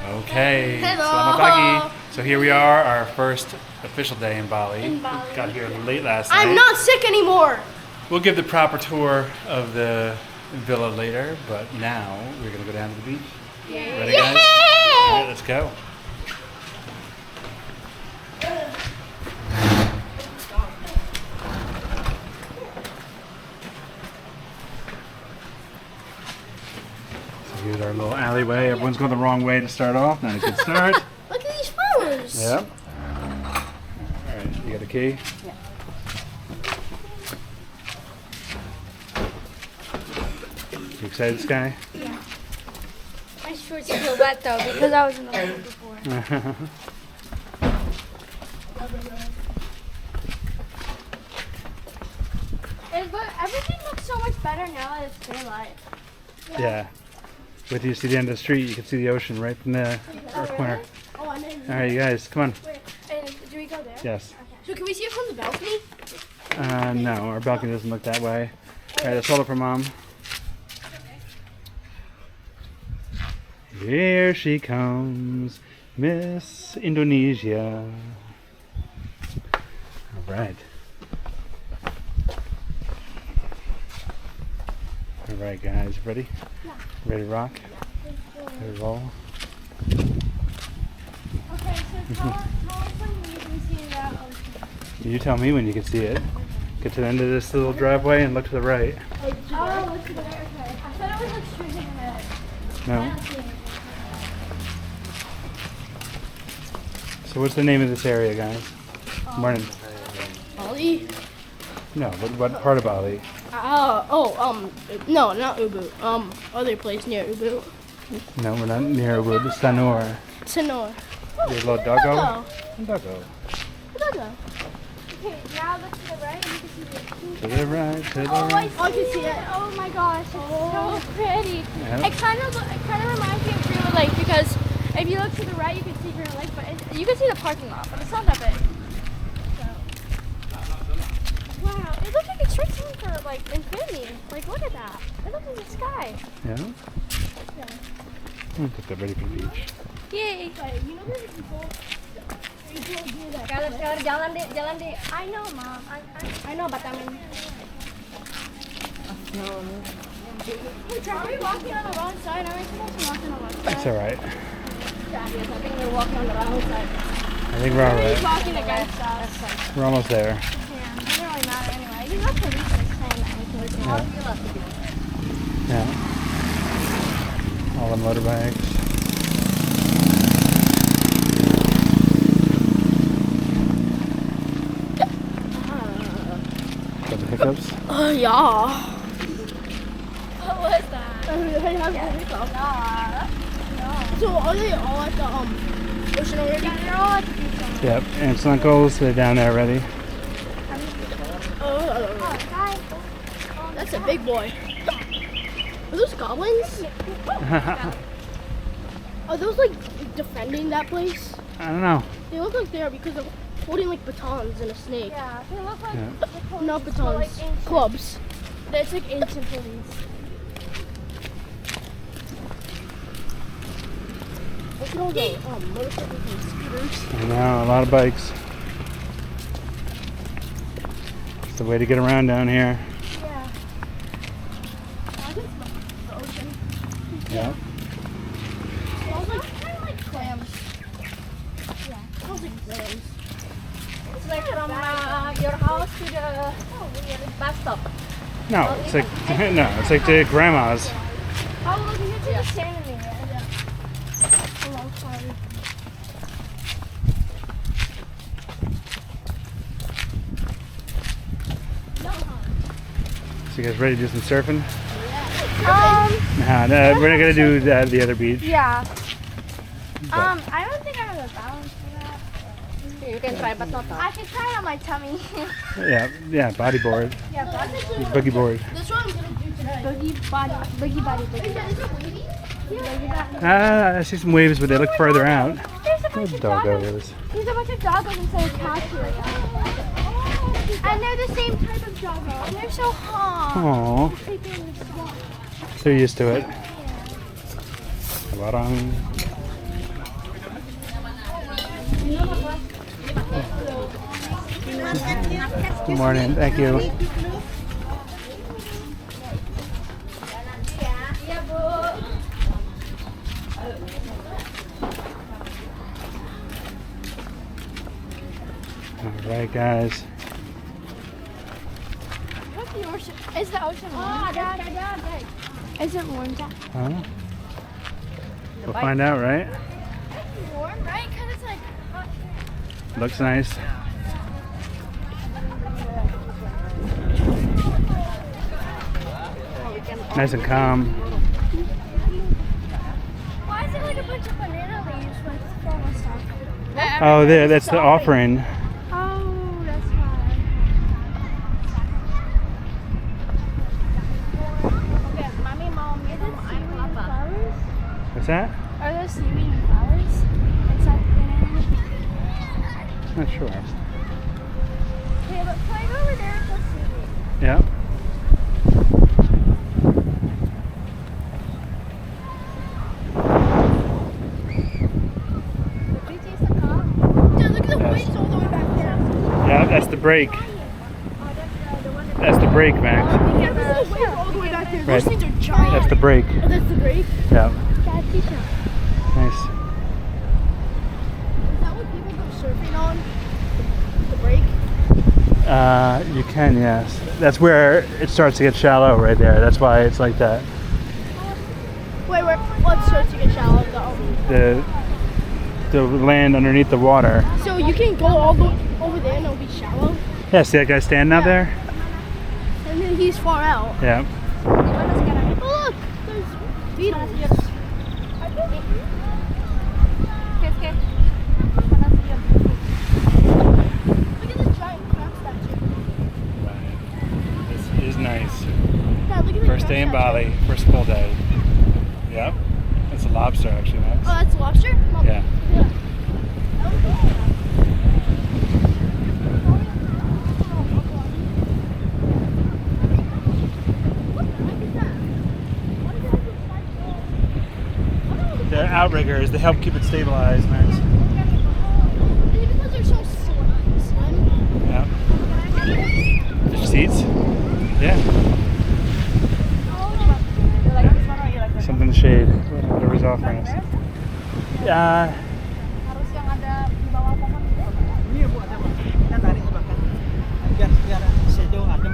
Okay, Hello. selamat pagi. So here we are, our first official day in Bali. In Bali. Got here late last night. I'm not sick anymore. We'll give the proper tour of the villa later, but now we're gonna go down to the beach. Yeah. Ready, guys? All right, let's go. So here's our little alleyway. Everyone's going the wrong way to start off. Not a good start. Look at these flowers. Yep. All right, you got a key? Yeah. You excited, Sky? Yeah. My shorts feel wet though because I was in the pool before. But everything looks so much better now that it's daylight. Yeah. With you see the end of the street, you can see the ocean right from the corner. Oh, I didn't. All right, you guys, come on. Wait, do we go there? Yes. So can we see it from the balcony? No, our balcony doesn't look that way. All right, let's hold it for Mom. Here she comes, Miss Indonesia. All right. All right, guys, ready? Yeah. Ready to rock? Ready to roll? Okay, so tell us when you can see that ocean. You tell me when you can see it. Get to the end of this little driveway and look to the right. Oh, look to the right. Okay. I thought it was like straight ahead. No. So what's the name of this area, guys? Morning. Bali. No, what part of Bali? No, not Ubud. Other place near Ubud. No, we're not near Ubud. It's Sanur. Sanur. Your little doggo? Doggo. Doggo. Doggo. Okay, now look to the right and you can see the To the right, to the Oh, I right. see I can see it. Oh my gosh, it's so pretty. Yeah. It kind of reminds me of Green Lake because if you look to the right, you can see Green Lake, but you can see the parking lot, but it's not that big. So. Wow, it looks like it's straight time for like infinity. Like, look at that. It looks like the sky. Yeah? Get that ready for the beach. Yay. You know there's people do that. Jalan deh. I know, Mom. I know, but I mean. Wait, are we walking on the wrong side? Are we supposed to walk on the wrong side? That's all right. Yeah, yes, I think we're walking on the wrong side. I think we're all He's right. walking against us. We're almost there. Yeah, it doesn't really matter anyway. You know, police is saying that we can walk. You love to do it. Yeah. All the motorbikes. Got the hiccups? Yeah. What was that? So are they all at the ocean already? Yeah, they're all at the beach. Yep. Aunts and uncles, they're down there already. Oh, Guys. that's a big boy. Are those goblins? Are those like defending that place? I don't know. They look like they are because they're holding like batons and a snake. Yeah, they look like Yeah. the police. Not but, batons, like ancient. clubs. It's like ancient police. Look at all the motorcycles and scooters. I know, a lot of bikes. It's the way to get around down here. Yeah. I can smell the ocean. Yep. It smells like kind of like clams. Yeah. It smells like clams. It's like from your house to the bus stop. No, it's like it's like the grandma's. Oh, look, you can just stand in there. Hello, sorry. So you guys ready to do some surfing? Yeah. No, we're not gonna do the other beach. Yeah. But I don't think I have a balance for that. You can try, but not I can try it on my tummy. yeah, bodyboard, Yeah, boogie board. That's what I'm gonna do today. boogie body. Is that wavy? I see some waves, but they look further out. There's a bunch Those of doggos. doggos. There's a bunch of doggos instead of cats here. And they're the same type of doggo. And they're so hot. Aww, Freaking swamp. they're used to it. Barang. Good morning. Thank you. Iya, Bu. All right, guys. What's the ocean? Is the ocean warm? Is it warm, Dad? Huh? We'll find out, right? It's warm, right? Because it's like hot. Looks nice. Nice and calm. Why is it like a bunch of banana leaves with almost stuff? Oh, there. That's the offering. Oh, that's why. Okay, Mommy, Mom, is it seaweed and flowers? What's that? Are there seaweed and flowers inside the banana? Not sure. Okay, but right over there it's just seaweed. Yep. Dude, look at the waves all the way back there. Yeah, that's the break. That's the break, Max. Yeah, look at the waves all the way back there. Right. Those things are giant. That's the break. Oh, that's the break? Yeah. Dad, teach them. Nice. Is that what people go surfing on? The break? You can, yes. That's where it starts to get shallow right there. That's why it's like that. Wait, what starts to get shallow though? The land underneath the water. So you can go all the over there and it'll be shallow? Yeah, see that guy standing out there? And then he's far out. Yeah. Oh look! There's beetles. Look at this giant crab statue. This is nice. Dad, look at the First crab day in statue. Bali, first full day. Yep. That's a lobster actually, Max. Oh, that's a lobster? Mom, Yeah. yeah. They're outriggers. They help keep it stabilized, Max. Is it because they're so slim? Yeah. There's seats? Yeah. Something shade. Whatever's offering us. Yeah. Harus yang ada di bawah pohon itu. Iya Bu, ada Bu. Kita tarik ke belakang. Biar shadow ada.